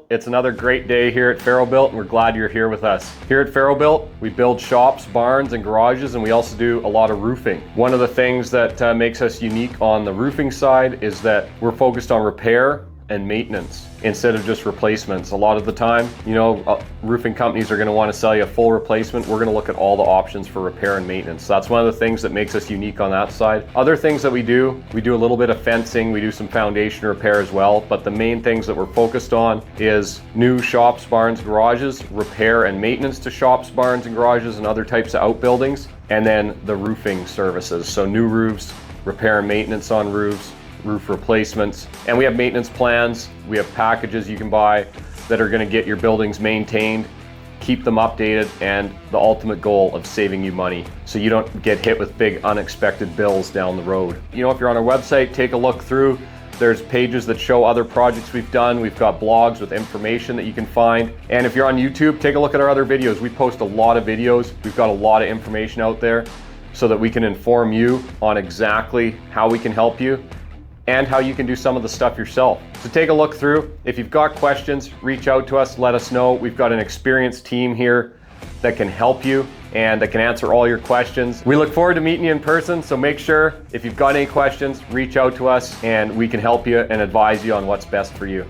It's another great day here at Farrow Built, and we're glad you're here with us. Here at Farrow Built, we build shops, barns, and garages, and we also do a lot of roofing. One of the things that makes us unique on the roofing side is that we're focused on repair and maintenance instead of just replacements. A lot of the time, roofing companies are going to want to sell you a full replacement. We're going to look at all the options for repair and maintenance. So that's one of the things that makes us unique on that side. Other things that we do a little bit of fencing, we do some foundation repair as well, but the main things that we're focused on is new shops, barns, garages, repair and maintenance to shops, barns, and garages and other types of outbuildings, and then the roofing services. So new roofs, repair and maintenance on roofs, roof replacements, and we have maintenance plans. We have packages you can buy that are going to get your buildings maintained, keep them updated, and the ultimate goal of saving you money so you don't get hit with big unexpected bills down the road. If you're on our website, take a look through. There's pages that show other projects we've done. We've got blogs with information that you can find. And if you're on YouTube, take a look at our other videos. We post a lot of videos. We've got a lot of information out there so that we can inform you on exactly how we can help you and how you can do some of the stuff yourself. So take a look through. If you've got questions, reach out to us, let us know. We've got an experienced team here that can help you and that can answer all your questions. We look forward to meeting you in person, so make sure if you've got any questions, reach out to us and we can help you and advise you on what's best for you.